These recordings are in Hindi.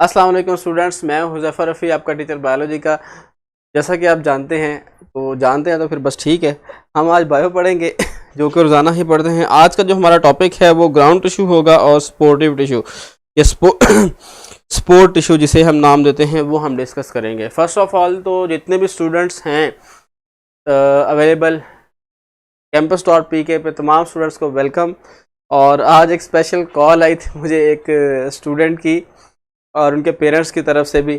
अस्सलाम वालेकुम स्टूडेंट्स, मैं हूं हुज़ैफ़र रफ़ी, आपका टीचर बायोलॉजी का। जैसा कि आप जानते हैं तो फिर बस ठीक है। हम आज बायो पढ़ेंगे जो कि रोज़ाना ही पढ़ते हैं। आज का जो हमारा टॉपिक है वो ग्राउंड टिश्यू होगा और स्पोर्टिव टिश्यू या स्पोर्ट टिश्यू जिसे हम नाम देते हैं वो हम डिस्कस करेंगे। फ़र्स्ट ऑफ़ ऑल तो जितने भी स्टूडेंट्स हैं अवेलेबल campus.pk पे तमाम स्टूडेंट्स को वेलकम। और आज एक स्पेशल कॉल आई थी मुझे एक स्टूडेंट की और उनके पेरेंट्स की तरफ से भी,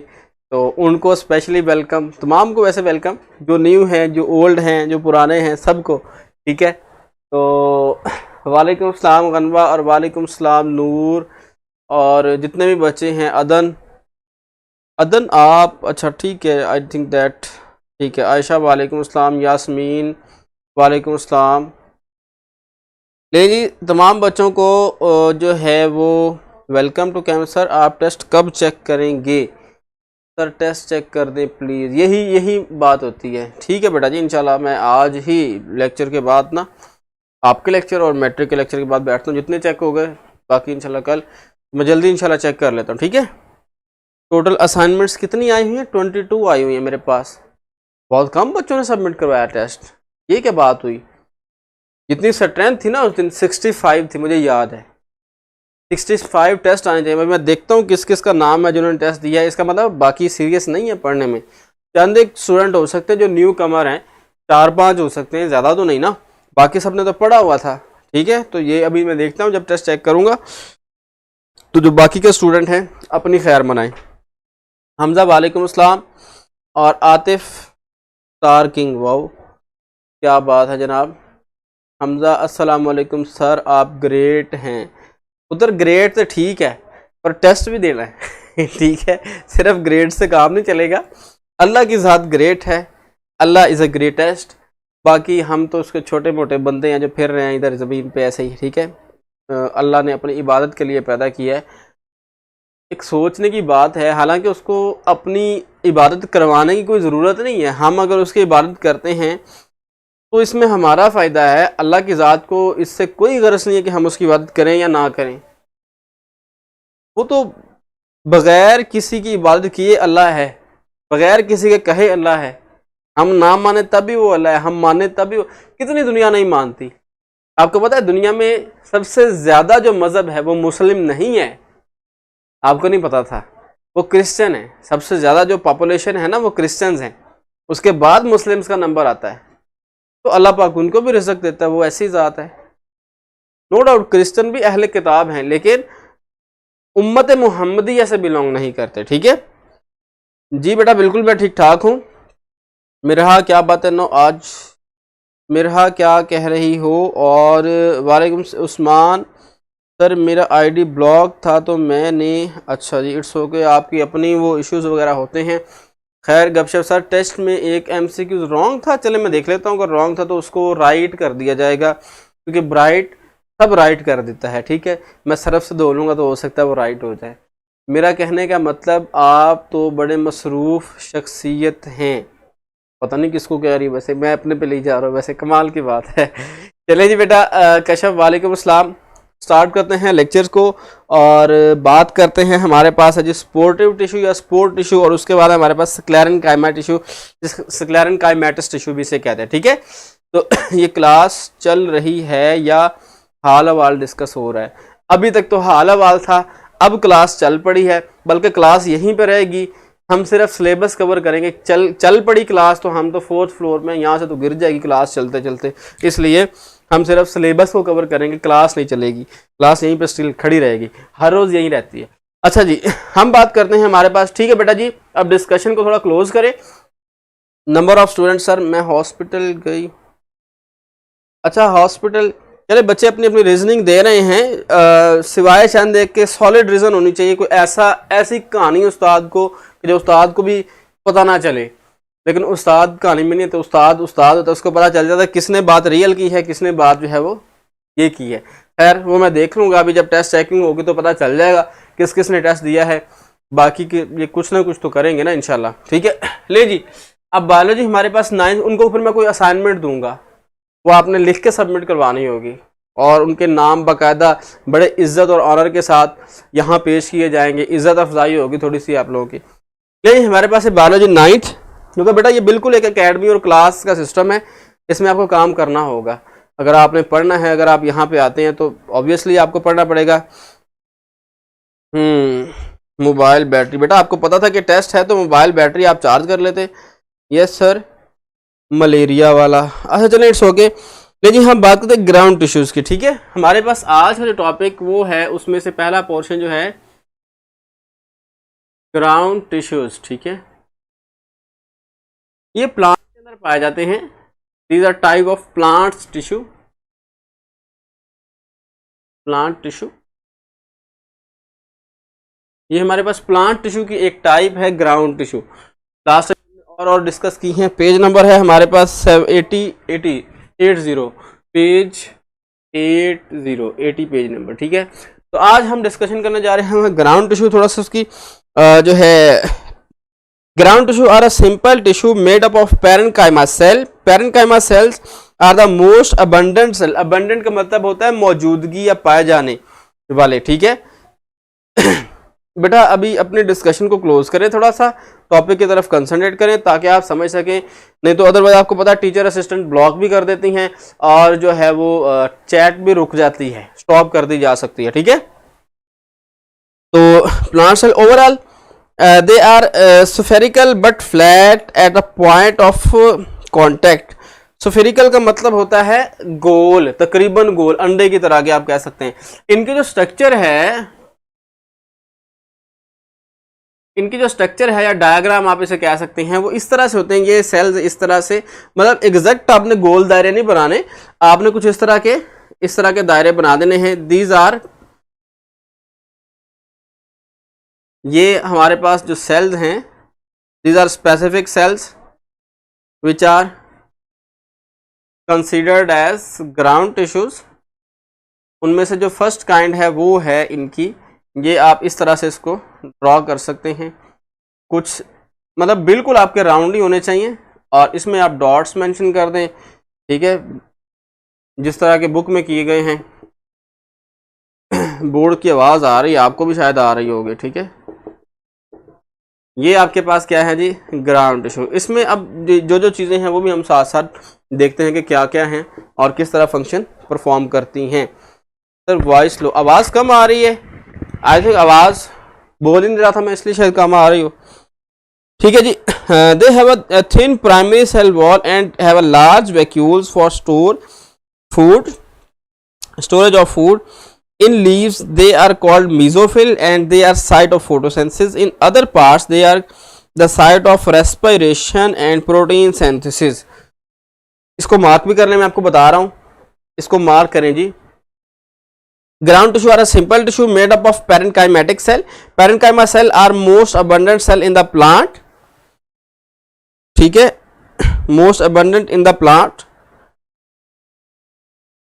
तो उनको स्पेशली वेलकम। तमाम को वैसे वेलकम, जो न्यू हैं, जो ओल्ड हैं, जो पुराने हैं, सबको ठीक है। तो वालेकुम सलाम गनवा और वालेकुम सलाम नूर और जितने भी बच्चे हैं। अदन अदन आप अच्छा ठीक है, आई थिंक दैट ठीक है। आयशा वालेकुम सलाम, यास्मीन वालेकुम सलाम। ले जी, तमाम बच्चों को जो है वो वेलकम टू कैंपस। सर आप टेस्ट कब चेक करेंगे? सर टेस्ट चेक कर दें प्लीज़, यही बात होती है। ठीक है बेटा जी, इंशाल्लाह मैं आज ही लेक्चर के बाद ना, आपके लेक्चर और मैट्रिक के लेक्चर के बाद बैठता हूँ। जितने चेक हो गए बाकी इंशाल्लाह कल मैं जल्दी इंशाल्लाह चेक कर लेता हूँ। ठीक है। टोटल असाइनमेंट्स कितनी आई हुई हैं? 22 आई हुई हैं मेरे पास। बहुत कम बच्चों ने सबमिट करवाया टेस्ट, ये क्या बात हुई? जितनी स्ट्रेंथ थी ना उस दिन 65 थी, मुझे याद है 65 टेस्ट आने चाहिए। मैं देखता हूँ किस किस का नाम है जिन्होंने टेस्ट दिया है। इसका मतलब बाकी सीरियस नहीं है पढ़ने में। चंद एक स्टूडेंट हो सकते हैं जो न्यू कमर हैं, 4-5 हो सकते हैं, ज़्यादा तो नहीं ना। बाकी सबने तो पढ़ा हुआ था। ठीक है, तो ये अभी मैं देखता हूँ, जब टेस्ट चेक करूँगा तो जो बाकी के स्टूडेंट हैं अपनी खैर मनाएं। हमजा वालेकुम अस्सलाम और आतिफ स्टार किंग, वाओ क्या बात है जनाब। हमजा अस्सलाम वालेकुम सर, आप ग्रेट हैं। उधर ग्रेड तो ठीक है पर टेस्ट भी देना है ठीक है, सिर्फ ग्रेड से काम नहीं चलेगा। अल्लाह की ज़ात ग्रेट है, अल्लाह इज़ अ ग्रेटेस्ट। बाकी हम तो उसके छोटे मोटे बंदे हैं जो फिर रहे हैं इधर ज़मीन पे ऐसे ही। ठीक है, अल्लाह ने अपनी इबादत के लिए पैदा किया है। एक सोचने की बात है, हालांकि उसको अपनी इबादत करवाने की कोई ज़रूरत नहीं है। हम अगर उसकी इबादत करते हैं तो इसमें हमारा फ़ायदा है। अल्लाह की ज़ात को इससे कोई गरज नहीं है कि हम उसकी इबादत करें या ना करें। वो तो बग़ैर किसी की इबादत किए अल्लाह है, बग़ैर किसी के कहे अल्लाह है। हम ना माने तब भी वो अल्लाह है, हम माने तब भी वो। कितनी दुनिया नहीं मानती। आपको पता है दुनिया में सबसे ज़्यादा जो मज़हब है वो मुस्लिम नहीं है। आपको नहीं पता था, वो क्रिश्चियन है। सबसे ज़्यादा जो पॉपुलेशन है ना वो क्रिश्चियंस हैं, उसके बाद मुस्लिम्स का नंबर आता है। तो अल्लाह पाक उनको भी रिज़्क़ देता है, वो ऐसी ज़ात है। नो डाउट क्रिश्चियन भी अहले किताब हैं लेकिन उम्मत मुहम्मदिया से बिलोंग नहीं करते। ठीक है जी बेटा, बिल्कुल मैं ठीक ठाक हूँ। मिरहा क्या बात है? नो आज मिरहा क्या कह रही हो? और वालेकुम उस्मान सर, मेरा आईडी ब्लॉक था तो मैंने, अच्छा जी इट्स ओके, आपकी अपनी वो इश्यूज़ वगैरह होते हैं। खैर गपशप। सर टेस्ट में एक MCQ रॉन्ग था, चले मैं देख लेता हूँ, अगर रॉन्ग था तो उसको राइट कर दिया जाएगा क्योंकि ब्राइट सब राइट कर देता है। ठीक है, मैं सरफ से धो लूँगा तो हो सकता है वो राइट हो जाए। मेरा कहने का मतलब आप तो बड़े मसरूफ़ शख्सियत हैं। पता नहीं किसको कह रही, वैसे मैं अपने पे ले जा रहा हूँ, वैसे कमाल की बात है चले जी बेटा, कशफ वालेकुम अस्सलाम। स्टार्ट करते हैं लेक्चर्स को और बात करते हैं। हमारे पास है जी स्पोर्टिव टिश्यू या स्पोर्ट टिश्यू, और उसके बाद हमारे पास स्क्लेरन काइमा टिश्यू, स्क्लेरन काइमेटस टिश्यू भी इसे कहते हैं। ठीक है, तो ये क्लास चल रही है या हाल अवाल डिस्कस हो रहा है? अभी तक तो हाल अवाल था, अब क्लास चल पड़ी है, बल्कि क्लास यहीं पर रहेगी। हम सिर्फ सिलेबस कवर करेंगे। चल पड़ी क्लास तो हम तो 4th फ्लोर में, यहाँ से तो गिर जाएगी क्लास चलते चलते, इसलिए हम सिर्फ सिलेबस को कवर करेंगे। क्लास नहीं चलेगी, क्लास यहीं पे स्टिल खड़ी रहेगी, हर रोज़ यहीं रहती है। अच्छा जी, हम बात करते हैं हमारे पास। ठीक है बेटा जी, अब डिस्कशन को थोड़ा क्लोज करें। नंबर ऑफ स्टूडेंट, सर मैं हॉस्पिटल गई। अच्छा हॉस्पिटल, चले बच्चे अपनी अपनी रीजनिंग दे रहे हैं, सिवाय चंद एक के सॉलिड रीज़न होनी चाहिए। कोई ऐसी कहानी उस्ताद को कि जो उस्ताद को भी पता ना चले, लेकिन उस्ताद कहानी में नहीं है तो उस्ताद होता है, उसको पता चल जाता है किसने बात रियल की है, किसने बात जो है वो ये की है। खैर वो मैं देख लूँगा, अभी जब टेस्ट चेकिंग होगी तो पता चल जाएगा किस किस ने टेस्ट दिया है। बाकी के ये कुछ ना कुछ तो करेंगे ना इंशाल्लाह। ठीक है, ले जी, अब बायोलॉजी हमारे पास 9, उनको फिर मैं कोई असाइनमेंट दूंगा, वो आपने लिख के सबमिट करवानी होगी और उनके नाम बाकायदा बड़े इज्जत और ऑनर के साथ यहाँ पेश किए जाएंगे, इज्जत अफजाई होगी थोड़ी सी आप लोगों की। नहीं, हमारे पास है बायोलॉजी 9th, क्योंकि बेटा ये बिल्कुल एक एकेडमी और क्लास का सिस्टम है, इसमें आपको काम करना होगा। अगर आपने पढ़ना है, अगर आप यहाँ पे आते हैं तो ऑब्वियसली आपको पढ़ना पड़ेगा। मोबाइल बैटरी, बेटा आपको पता था कि टेस्ट है तो मोबाइल बैटरी आप चार्ज कर लेते। यस सर, मलेरिया वाला। अच्छा चलिए, इट्स ओके। लेकिन हम बात करते हैं ग्राउंड टिश्यूज की, ठीक है। हमारे पास आज का जो टॉपिक वो है, उसमें से पहला पोर्शन जो है ग्राउंड टिश्यूज, ठीक है। ये प्लांट के अंदर पाए जाते हैं। These are type of plants tissue, plant tissue. ये हमारे पास प्लांट टिश्यू की एक टाइप है ग्राउंड टिश्यू। लास्ट और डिस्कस की हैं। पेज नंबर है हमारे पास 80 पेज 80 पेज नंबर, ठीक है। तो आज हम डिस्कशन करने जा रहे हैं ग्राउंड टिश्यू, थोड़ा सा उसकी जो है। Ground tissue are a simple tissue made up of parenchyma cell. Parenchyma cells are the most abundant cell. Abundant का मतलब होता है मौजूदगी या पाए जाने वाले, ठीक है। बेटा अभी अपने डिस्कशन को क्लोज करें, थोड़ा सा टॉपिक की तरफ कंसंट्रेट करें ताकि आप समझ सकें। नहीं तो अदरवाइज आपको पता है टीचर असिस्टेंट ब्लॉक भी कर देती हैं और जो है वो चैट भी रुक जाती है, स्टॉप कर दी जा सकती है, ठीक है। तो plant cell overall they are spherical but flat at the point of contact. Spherical का मतलब होता है गोल, तकरीबन गोल, अंडे की तरह के आप कह सकते हैं। इनके जो स्ट्रक्चर है, इनकी जो स्ट्रक्चर है या डायग्राम आप इसे कह सकते हैं, वो इस तरह से होते हैं। ये सेल्स इस तरह से, मतलब एग्जैक्ट आपने गोल दायरे नहीं बनाने, आपने कुछ इस तरह के दायरे बना देने हैं। दीज आर, ये हमारे पास जो सेल्स हैं, these are specific cells which are considered as ground tissues. उनमें से जो फर्स्ट काइंड है वो है इनकी, ये आप इस तरह से इसको ड्रॉ कर सकते हैं। कुछ मतलब बिल्कुल आपके राउंड ही होने चाहिए और इसमें आप डॉट्स मेंशन कर दें, ठीक है, जिस तरह के बुक में किए गए हैं। बोर्ड की आवाज़ आ रही है, आपको भी शायद आ रही होगी, ठीक है। ये आपके पास क्या है जी, ग्राउंड टिश्यू। इसमें अब जो जो चीज़ें हैं वो भी हम साथ साथ देखते हैं कि क्या क्या हैं और किस तरह फंक्शन परफॉर्म करती हैं। सर वॉइस लो, आवाज़ कम आ रही है। आई थिंक आवाज़ बोल ही नहीं रहा था मैं, इसलिए शायद कम आ रही हो, ठीक है जी। They have a thin primary cell wall and have a large vacuoles for storage of food. In leaves they are called mesophyll and they are site of photosynthesis. In other parts they are the site of respiration and protein synthesis. इसको मार्क भी करने में आपको बता रहा हूँ, इसको मार्क करें जी। Ground tissue are a simple tissue made up of parenchymatic cell. Parenchyma cell are most abundant cell in the plant, ठीक है, most abundant in the plant.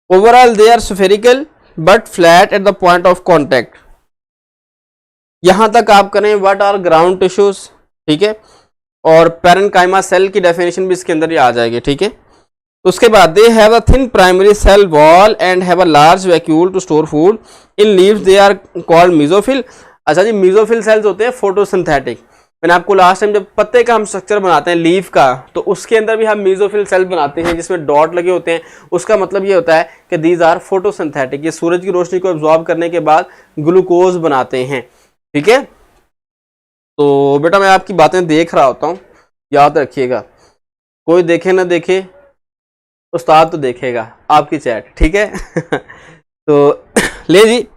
Overall they are spherical but flat at the point of contact. यहां तक आप करें व्हाट आर ग्राउंड टिश्यूज, ठीक है, और पैरेन्काइमा सेल की डेफिनेशन भी इसके अंदर ही आ जाएगी, ठीक है। उसके बाद they have a thin primary cell wall and have a large vacuole to store food. In leaves they are called mesophyll. अच्छा जी, मेसोफिल सेल्स होते हैं फोटोसिंथेटिक। मैंने आपको लास्ट टाइम जब पत्ते का हम स्ट्रक्चर बनाते हैं लीफ का, तो उसके अंदर भी हम मेसोफिल सेल बनाते हैं जिसमें डॉट लगे होते हैं। उसका मतलब ये होता है कि दीज आर फोटोसिंथेटिक, ये सूरज की रोशनी को एब्जॉर्ब करने के बाद ग्लूकोज बनाते हैं, ठीक है। तो बेटा मैं आपकी बातें देख रहा होता हूँ, याद रखिएगा। कोई देखे ना देखे, उस्ताद तो देखेगा आपकी चैट, ठीक है। तो ले जी,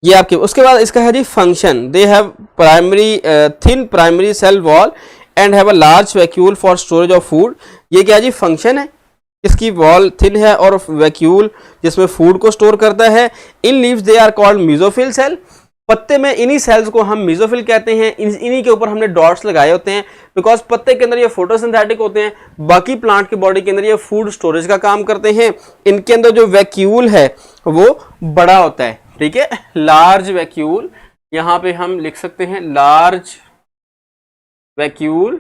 ये आपके। उसके बाद इसका है जी function. They have primary thin primary cell wall and have a large vacuole for storage of food. ये क्या जी फंक्शन है, इसकी वॉल थिन है और वैक्यूल जिसमें फूड को स्टोर करता है। In leaves they are called mesophyll cell. पत्ते में इन्हीं सेल्स को हम मेसोफिल कहते हैं। इन्हीं के ऊपर हमने डॉट्स लगाए होते हैं बिकॉज पत्ते के अंदर ये फोटोसिंथेटिक होते हैं, बाकी प्लांट की बॉडी के अंदर ये फूड स्टोरेज का काम करते हैं। इनके अंदर जो वैक्यूल है वो बड़ा होता है, ठीक है, लार्ज वैक्यूल। यहां पे हम लिख सकते हैं large vacuole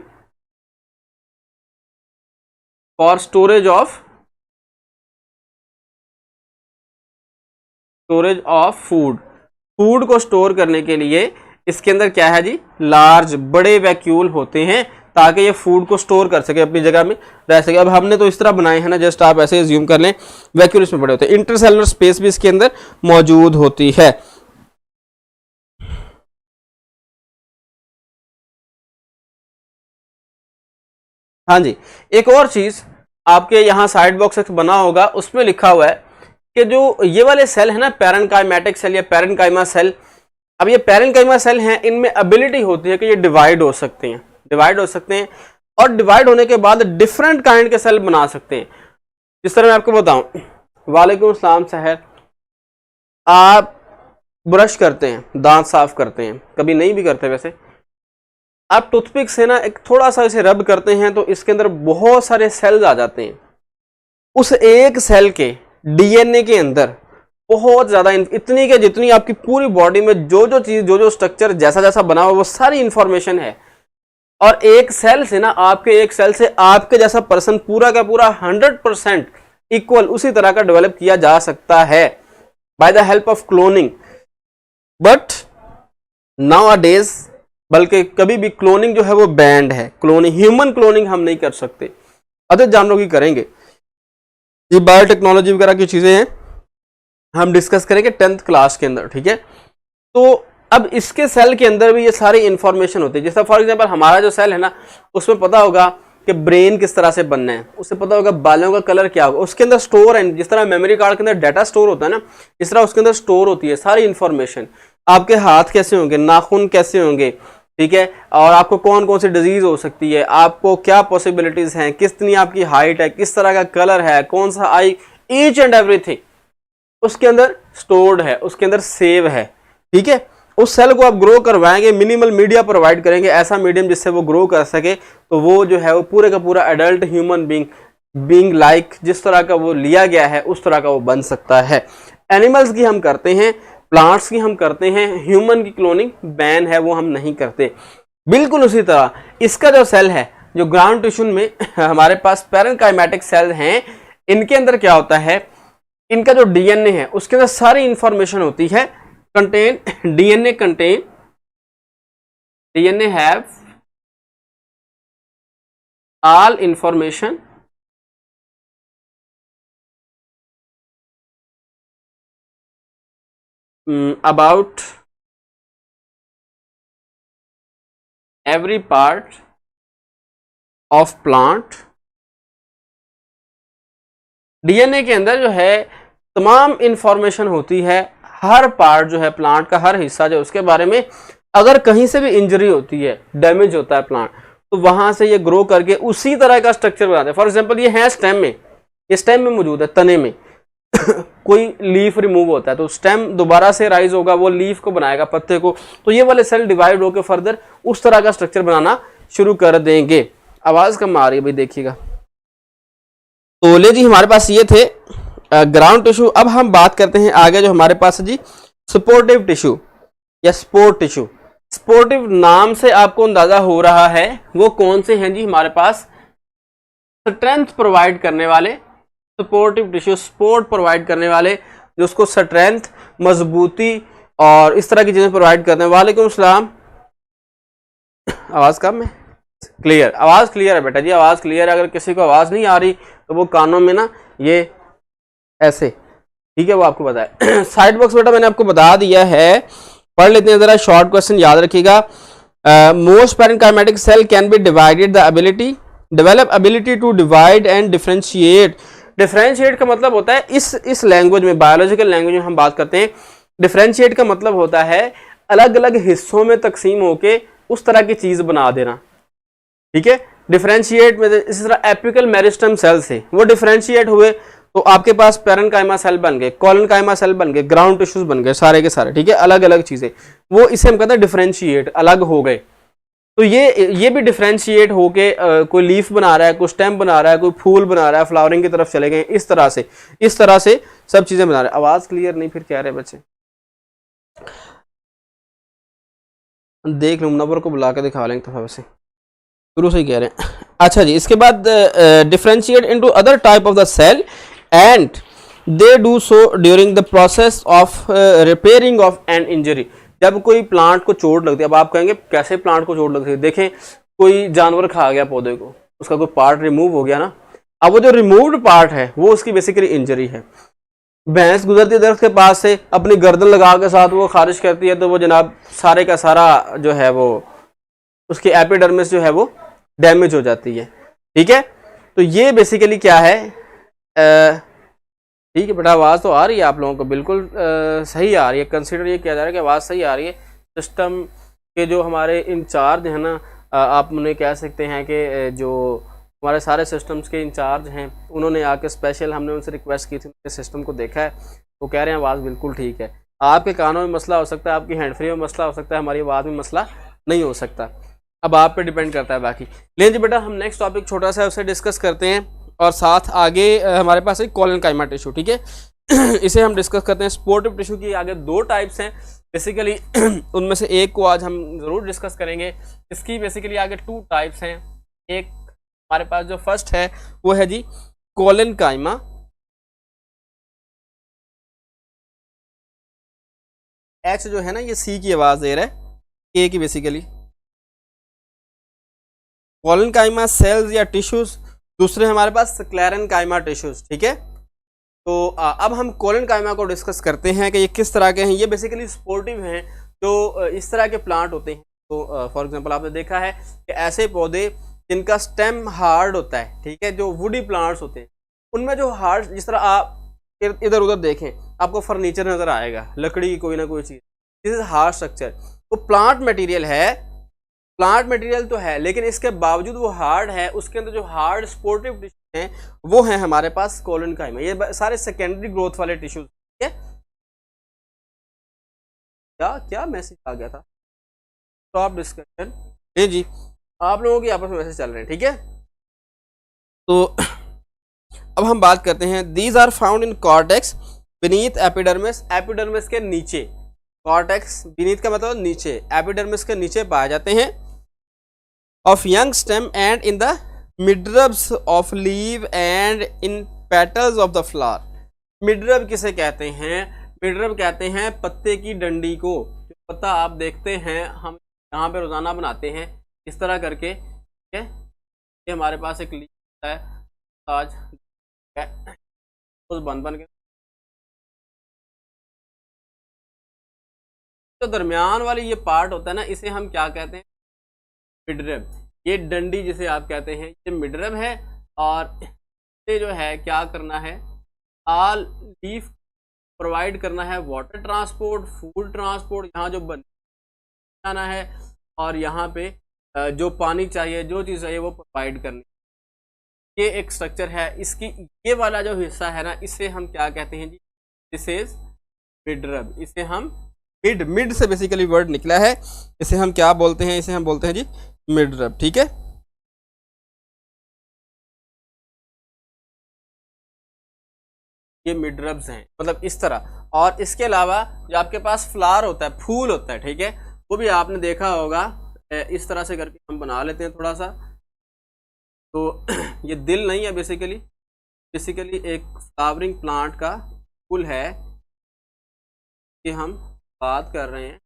for storage of storage of food, food को स्टोर करने के लिए इसके अंदर क्या है जी, लार्ज बड़े वैक्यूल होते हैं ताकि ये फूड को स्टोर कर सके, अपनी जगह में रह सके। अब हमने तो इस तरह बनाए हैं ना, जस्ट आप ऐसे अज्यूम कर लें, वैक्यूल इसमें बड़े होते हैं। इंटरसेलुलर स्पेस भी इसके अंदर मौजूद होती है। हाँ जी, एक और चीज आपके यहाँ साइड बॉक्स बना होगा, उसमें लिखा हुआ है कि जो ये वाले सेल है ना, पैरेन्काइमेटिक सेल या पैरेन्काइमा सेल, अब ये पैरेन्काइमा सेल हैं, इनमें एबिलिटी होती है कि ये डिवाइड हो सकते हैं, डिवाइड हो सकते हैं, और डिवाइड होने के बाद डिफरेंट काइंड के सेल बना सकते हैं। जिस तरह मैं आपको बताऊं, वालेकुम सलाम सहर, आप ब्रश करते हैं, दांत साफ करते हैं, कभी नहीं भी करते वैसे, आप टूथपिक से ना एक थोड़ा सा इसे रब करते हैं तो इसके अंदर बहुत सारे सेल्स आ जाते हैं। उस एक सेल के डीएनए के अंदर बहुत ज्यादा, इतनी के जितनी आपकी पूरी बॉडी में जो जो चीज, जो जो स्ट्रक्चर जैसा जैसा बना हुआ, वो सारी इंफॉर्मेशन है। और एक सेल से ना, आपके एक सेल से आपके जैसा पर्सन पूरा का पूरा 100% इक्वल उसी तरह का डेवलप किया जा सकता है by the help of cloning. But nowadays, बल्कि कभी भी क्लोनिंग जो है वो बैंड है। क्लोनिंग, ह्यूमन क्लोनिंग हम नहीं कर सकते, अदर जानवरों की करेंगे। ये बायोटेक्नोलॉजी वगैरह की चीजें हैं, हम डिस्कस करेंगे 10th क्लास के अंदर, ठीक है। तो अब इसके सेल के अंदर भी ये सारी इंफॉर्मेशन होती है। जैसा फॉर एग्जांपल हमारा जो सेल है ना, उसमें पता होगा कि ब्रेन किस तरह से बनना है, उससे पता होगा बालों का कलर क्या होगा, उसके अंदर स्टोर है। जिस तरह मेमोरी कार्ड के अंदर डाटा स्टोर होता है ना, इस तरह उसके अंदर स्टोर होती है सारी इंफॉर्मेशन। आपके हाथ कैसे होंगे, नाखून कैसे होंगे, ठीक है, और आपको कौन कौन सी डिजीज हो सकती है, आपको क्या पॉसिबिलिटीज हैं, कितनी आपकी हाइट है, किस तरह का कलर है, कौन सा आई, ईच एंड एवरीथिंग उसके अंदर स्टोर्ड है, उसके अंदर सेव है, ठीक है। उस सेल को आप ग्रो करवाएंगे, मिनिमल मीडिया प्रोवाइड करेंगे, ऐसा मीडियम जिससे वो ग्रो कर सके, तो वो जो है वो पूरे का पूरा एडल्ट ह्यूमन बीइंग लाइक जिस तरह का वो लिया गया है उस तरह का वो बन सकता है। एनिमल्स की हम करते हैं, प्लांट्स की हम करते हैं, ह्यूमन की क्लोनिंग बैन है, वो हम नहीं करते। बिल्कुल उसी तरह इसका जो सेल है, जो ग्राउंड टिश्यू में हमारे पास पैरेन्काइमेटिक सेल हैं, इनके अंदर क्या होता है, इनका जो डीएनए है उसके अंदर सारी इंफॉर्मेशन होती है। DNA have all information about every part of plant। DNA के अंदर जो है तमाम इंफॉर्मेशन होती है, हर पार्ट जो है प्लांट का, हर हिस्सा जो उसके बारे में। अगर कहीं से भी इंजरी होती है, डैमेज होता है प्लांट, तो वहां से ये ग्रो करके उसी तरह का स्ट्रक्चर बनाते हैं। फॉर एग्जांपल ये है स्टेम में, ये स्टेम में मौजूद है, तने में कोई लीफ रिमूव होता है तो स्टेम दोबारा से राइज होगा, वो लीफ को बनाएगा, पत्ते को, तो ये वाले सेल डिवाइड होकर फर्दर उस तरह का स्ट्रक्चर बनाना शुरू कर देंगे। आवाज कम आ रही है भाई, देखिएगा। तो ले जी, हमारे पास ये थे ग्राउंड टिश्यू। अब हम बात करते हैं आगे जो हमारे पास है जी सपोर्टिव टिश्यू या स्पोर्ट टिश्यू। सपोर्टिव नाम से आपको अंदाजा हो रहा है वो कौन से हैं जी, हमारे पास स्ट्रेंथ प्रोवाइड करने वाले सपोर्टिव टिश्यू, सपोर्ट प्रोवाइड करने वाले, जो उसको स्ट्रेंथ, मजबूती और इस तरह की चीजें प्रोवाइड करते हैं। वालेकुम सलाम, आवाज कम है, क्लियर, आवाज क्लियर है बेटा जी, आवाज क्लियर है। अगर किसी को आवाज नहीं आ रही तो वो कानों में ना ये ऐसे, ठीक है, वो आपको बताए। साइड बॉक्स बेटा मैंने आपको बता दिया है, पढ़ लेते हैं जरा, शॉर्ट क्वेश्चन याद रखिएगा। Most parenchymatic cell can be divided, the ability, develop ability to divide and differentiate. Differentiate का मतलब होता है, इस लैंग्वेज में, बायोलॉजिकल लैंग्वेज में हम बात करते हैं, डिफरेंशिएट का मतलब होता है अलग अलग हिस्सों में तकसीम होके उस तरह की चीज बना देना, ठीक है। डिफरेंशिएट में इसी तरह एपिकल मेरिस्टम सेल से वो डिफरेंशिएट हुए तो आपके पास पेरेन्काइमा सेल बन गए, कॉलनकाइमा सेल बन गए, ग्राउंड टिश्यूज बन गए, सारे के सारे, ठीक है, अलग अलग चीजें, वो इसे हम कहते हैं डिफरेंशिएट, अलग हो गए। तो ये भी डिफरेंशिएट होके कोई लीफ बना रहा है, कोई स्टेम बना रहा है, कोई फूल बना रहा है, फ्लावरिंग की तरफ चले गए, इस तरह से सब चीजें बना रहे हैं। आवाज क्लियर नहीं फिर कह रहे बच्चे, देख लो, मुनव्वर को बुला के दिखा लेंगे तो वैसे शुरू से ही कह रहे हैं। अच्छा जी, इसके बाद differentiate into other type of the cell and they do so during the process of repairing of an injury. जब कोई प्लांट को चोट लगती है, अब आप कहेंगे कैसे प्लांट को चोट लगती है, देखें कोई जानवर खा गया पौधे को, उसका कोई पार्ट रिमूव हो गया ना, अब वो जो रिमूव्ड पार्ट है वो उसकी बेसिकली इंजरी है। भैंस गुजरती है दरख्त के पास से, अपनी गर्दन लगा के साथ वो खारिश करती है, तो वो जनाब सारे का सारा जो है वो उसकी एपिडर्मिस जो है वो डैमेज हो जाती है। ठीक है, तो ये बेसिकली क्या है, ठीक है बेटा, आवाज़ तो आ रही है आप लोगों को, बिल्कुल सही आ रही है, कंसीडर ये किया जा रहा है कि आवाज़ सही आ रही है। सिस्टम के जो हमारे इंचार्ज हैं ना, आप उन्हें कह सकते हैं कि जो हमारे सारे सिस्टम्स के इंचार्ज हैं, उन्होंने आके स्पेशल हमने उनसे रिक्वेस्ट की थी, उनके सिस्टम को देखा है, वो कह रहे हैं आवाज़ बिल्कुल ठीक है। आपके कानों में मसला हो सकता है, आपकी हैंड फ्री में मसला हो सकता है, हमारी आवाज़ में मसला नहीं हो सकता, अब आप पे डिपेंड करता है बाकी। लेकिन जी बेटा हम नेक्स्ट टॉपिक छोटा सा उसे डिस्कस करते हैं, और साथ आगे हमारे पास एक कोलेनकाइमा टिश्यू, ठीक है इसे हम डिस्कस करते हैं। स्पोर्टिव टिश्यू की आगे 2 टाइप्स हैं बेसिकली उनमें से एक को आज हम ज़रूर डिस्कस करेंगे। इसकी बेसिकली आगे 2 टाइप्स हैं। एक हमारे पास जो फर्स्ट है वो है जी कोलेनकाइमा, एच जो है ना ये सी की आवाज़ दे रहा है, के की बेसिकली कोलेनकाइमा सेल्स या टिश्यूज। दूसरे हमारे पास स्क्लेरेनकाइमा टिश्यूज। ठीक है, तो अब हम कोलेनकाइमा को डिस्कस करते हैं कि ये किस तरह के हैं। ये बेसिकली स्पोर्टिव हैं, जो इस तरह के प्लांट होते हैं। तो फॉर एग्जांपल आपने देखा है कि ऐसे पौधे जिनका स्टेम हार्ड होता है, ठीक है, जो वुडी प्लांट्स होते हैं, उनमें जो हार्ड, जिस तरह आप इधर उधर देखें आपको फर्नीचर नजर आएगा, लकड़ी की कोई ना कोई चीज़, दिस इज हार्ड स्ट्रक्चर। तो प्लांट मटेरियल है, प्लांट मटेरियल तो है, लेकिन इसके बावजूद वो हार्ड है। उसके अंदर जो हार्ड स्पोर्टिव टिश्यू हैं वो हैं हमारे पास कोलेनकाइमा। ये सारे सेकेंडरी ग्रोथ वाले टिश्यूज। ठीक है, क्या मैसेज आ गया था, स्टॉप डिस्कशन। ये जी आप लोगों की आपस में मैसेज चल रहे हैं। ठीक है, तो अब हम बात करते हैं। These are found in cortex beneath epidermis. Epidermis के नीचे, कॉर्टेक्स बीनीथ का मतलब नीचे, एपिडर्मिस के नीचे पाए जाते हैं। Of young stem and in the midribs of leave and in petals of the flower. Midrib किसे कहते हैं? मिडरब कहते हैं पत्ते की डंडी को। जो पत्ता आप देखते हैं हम यहाँ पे रोजाना बनाते हैं इस तरह करके, ठीक है, ये हमारे पास एक लीव होता है, आज उस बन के तो दरमियान वाली ये पार्ट होता है ना, इसे हम क्या कहते हैं? मिडरब। ये डंडी जिसे आप कहते हैं ये मिडरब है। और इसे जो है क्या करना है, ऑल लीफ प्रोवाइड करना है वाटर ट्रांसपोर्ट, फूड ट्रांसपोर्ट, यहाँ जो बनाना है और यहाँ पे जो पानी चाहिए, जो चीज़ चाहिए वो प्रोवाइड करनी। ये एक स्ट्रक्चर है। इसकी ये वाला जो हिस्सा है ना, इसे हम क्या कहते हैं जी? This is मिडरब। इसे हम मिड से बेसिकली वर्ड निकला है, इसे हम क्या बोलते हैं? इसे हम बोलते हैं जी मिडरब। ठीक है, ये मिडरब्स हैं, मतलब इस तरह। और इसके अलावा जो आपके पास फ्लावर होता है, फूल होता है, ठीक है, वो भी आपने देखा होगा इस तरह से करके हम बना लेते हैं थोड़ा सा। तो ये दिल नहीं है, बेसिकली एक फ्लावरिंग प्लांट का फूल है कि हम बात कर रहे हैं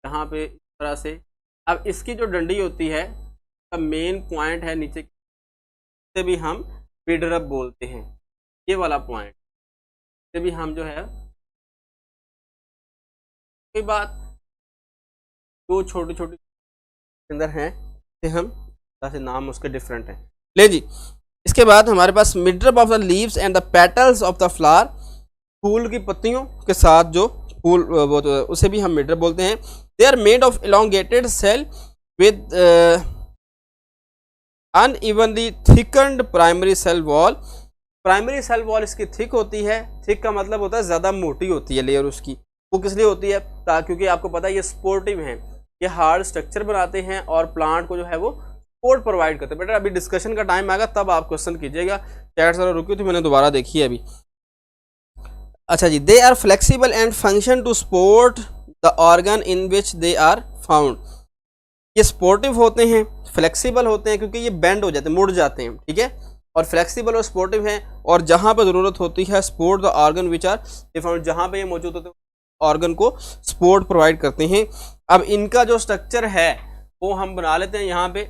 यहाँ पे इस तरह से। अब इसकी जो डंडी होती है का मेन पॉइंट है नीचे, से भी हम मिडरब बोलते हैं। ये वाला पॉइंट से भी हम जो है, कोई बात, दो छोटे छोटे अंदर हैं, हम से नाम उसके डिफरेंट हैं। ले जी, इसके बाद हमारे पास midrib of the leaves and the petals of the flower. फूल की पत्तियों के साथ जो फूल वो तो उसे भी हम मिडरब बोलते हैं। They are made of elongated cell with unevenly thickened primary cell wall. Primary cell wall इसकी थिक होती है। थिक का मतलब होता है ज़्यादा मोटी होती है लेयर उसकी। वो किस लिए होती है? क्योंकि आपको पता है ये स्पोर्टिव हैं, ये हार्ड स्ट्रक्चर बनाते हैं और प्लांट को जो है वो सपोर्ट प्रोवाइड करते हैं। बेटा अभी डिस्कशन का टाइम आएगा तब आप क्वेश्चन कीजिएगा। चैट जरा रुकी थी, मैंने दोबारा देखी है अभी। अच्छा जी, they are flexible and function to support the organ in which they are found. ये सपोर्टिव होते हैं, फ्लेक्सिबल होते हैं क्योंकि ये बेंड हो जाते हैं, मुड़ जाते हैं, ठीक है, और फ्लेक्सिबल और स्पोर्टिव हैं, और जहाँ पर ज़रूरत होती है support the organ which are defined, जहाँ पे ये मौजूद होते हैं ऑर्गन को सपोर्ट प्रोवाइड करते हैं। अब इनका जो स्ट्रक्चर है वो हम बना लेते हैं यहाँ पे।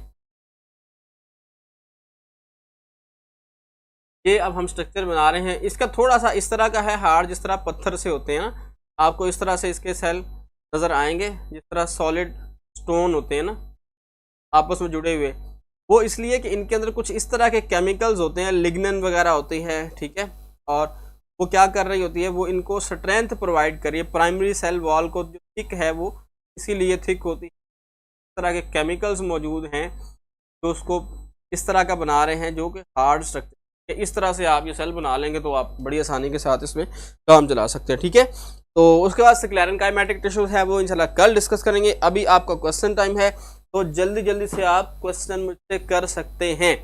ये अब हम स्ट्रक्चर बना रहे हैं, इसका थोड़ा सा इस तरह का है हार्ड, जिस तरह पत्थर से होते हैं ना, आपको इस तरह से इसके सेल नज़र आएंगे, जिस तरह सॉलिड स्टोन होते हैं ना आपस में जुड़े हुए। वो इसलिए कि इनके अंदर कुछ इस तरह के केमिकल्स होते हैं, लिग्निन वगैरह होती है, ठीक है, और वो क्या कर रही होती है, वो इनको स्ट्रेंथ प्रोवाइड कर रही है। प्राइमरी सेल वॉल को जो थिक है वो इसीलिए थिक होती है, इस तरह के केमिकल्स मौजूद हैं जो उसको इस तरह का बना रहे हैं, जो कि हार्ड स्ट्रक्चर। इस तरह से आप ये सेल बना लेंगे तो आप बड़ी आसानी के साथ इसमें काम चला सकते हैं, ठीक है। तो उसके बाद स्क्लेरेनकाइमेटिक टिश्यूज है वो इंशाल्लाह कल डिस्कस करेंगे। अभी आपका क्वेश्चन टाइम है, तो जल्दी जल्दी से आप क्वेश्चन मुझसे कर सकते हैं।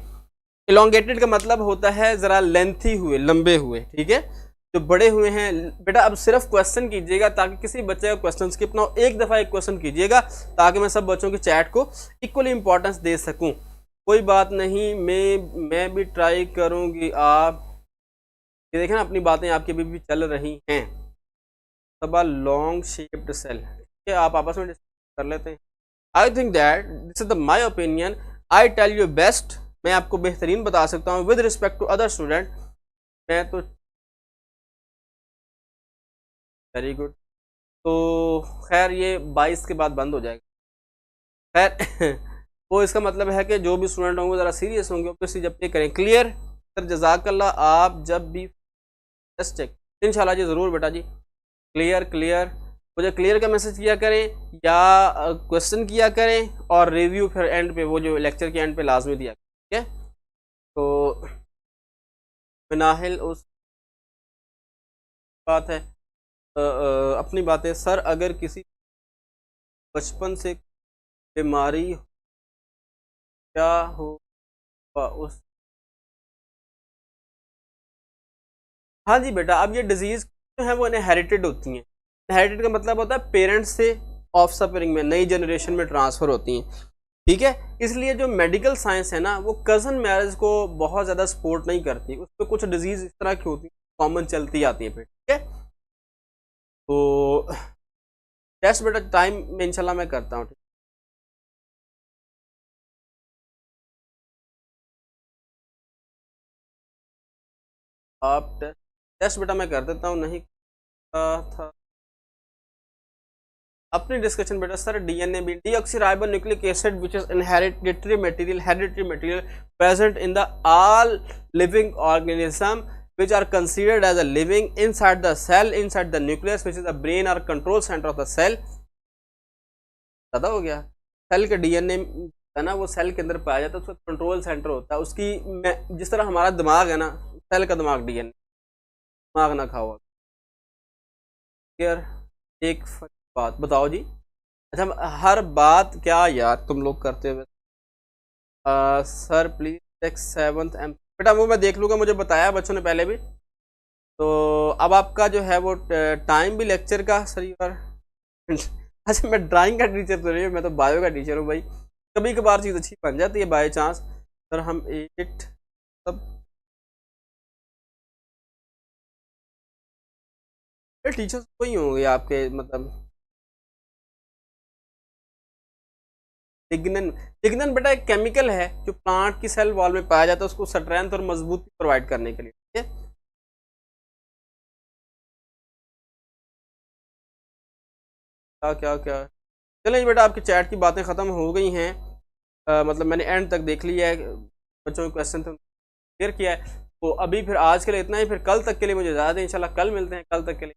इलोंगेटेड का मतलब होता है ज़रा लेंथी हुए, लंबे हुए, ठीक है, जो बड़े हुए हैं। बेटा अब सिर्फ क्वेश्चन कीजिएगा ताकि किसी बच्चे का क्वेश्चन स्किप ना हो। एक दफ़ा एक क्वेश्चन कीजिएगा ताकि मैं सब बच्चों की चैट को इक्वली इंपॉर्टेंस दे सकूँ। कोई बात नहीं, मैं भी ट्राई करूँगी। आप ये देखें ना, अपनी बातें आपकी भी चल रही हैं। सब लॉन्ग शेप्ड सेल, ठीक है, आप आपस में डिस्कस कर लेते हैं। I think that this is the my opinion, I tell you best, मैं आपको बेहतरीन बता सकता हूँ with respect to other student. मैं तो वेरी गुड। तो खैर ये 22 के बाद बंद हो जाएगा। खैर वो इसका मतलब है कि जो भी स्टूडेंट होंगे ज़रा सीरियस होंगे, ऑब्वियसली जब ये करें। क्लियर सर, जज़ाकल्लाह। आप जब भी जस्ट चेक इंशाल्लाह जी, ज़रूर बेटा जी। क्लियर क्लियर, मुझे क्लियर का मैसेज किया करें या क्वेश्चन किया करें, और रिव्यू फिर एंड पे, वो जो लेक्चर के एंड पे लाजमी दिया, ठीक है। तो बिनाहिल उस बात है, अपनी बातें सर, अगर किसी बचपन से बीमारी क्या हो उस, हाँ जी बेटा, अब ये डिजीज़ जो है वो इनहेरिटेड होती हैं। इनहेरिटेड का मतलब होता है पेरेंट्स से ऑफस्प्रिंग में, नई जनरेशन में ट्रांसफ़र होती हैं, ठीक है। इसलिए जो मेडिकल साइंस है ना, वो कज़न मैरिज को बहुत ज़्यादा सपोर्ट नहीं करती। उस पर कुछ डिजीज़ इस तरह की होती है, कॉमन चलती आती है फिर, ठीक है। तो टेस्ट बेटा टाइम में इंशाल्लाह मैं करता हूँ, ठीक। आप टेस्ट बेटा मैं कर देता हूँ, नहीं था अपनी डिस्कशन बेटा। सर डीएनए भी deoxyribo nucleic acid which is hereditary material present in the all living organism which are considered as a living inside the cell, inside the nucleus which is the brain or control center of the cell। ज़्यादा हो गया। सेल का डीएनए है ना, वो सेल के अंदर पाया जाता है, उसका कंट्रोल सेंटर होता है उसकी। जिस तरह हमारा दिमाग है ना, सेल का दिमाग डीएनए, दिमाग ना खाओ यार। एक बात बताओ जी, अच्छा हर बात क्या यार तुम लोग करते हुए। Sir please take 7th M, बेटा वो मैं देख लूँगा, मुझे बताया बच्चों ने पहले भी। तो अब आपका जो है वो टाइम भी लेक्चर का सर यार अच्छा मैं ड्राइंग का टीचर तो नहीं हूँ, मैं तो बायो का टीचर हूँ भाई। कभी कभार चीज़ अच्छी बन जाती है बाय चांस। सर हम 8 सब टीचर्स वही होंगे आपके, मतलब लिग्नन। लिग्नन बेटा एक केमिकल है जो प्लांट की सेल वॉल में पाया जाता है, उसको स्ट्रेंथ और मजबूती प्रोवाइड करने के लिए, ठीक है। क्या क्या क्या, चलिए बेटा आपकी चैट की बातें ख़त्म हो गई हैं। मतलब मैंने एंड तक देख लिया है, बच्चों के क्वेश्चन तो क्लियर किया है। तो अभी फिर आज के लिए इतना ही, फिर कल तक के लिए मुझे ज़्यादा है, इंशाल्लाह कल मिलते हैं। कल तक के लिए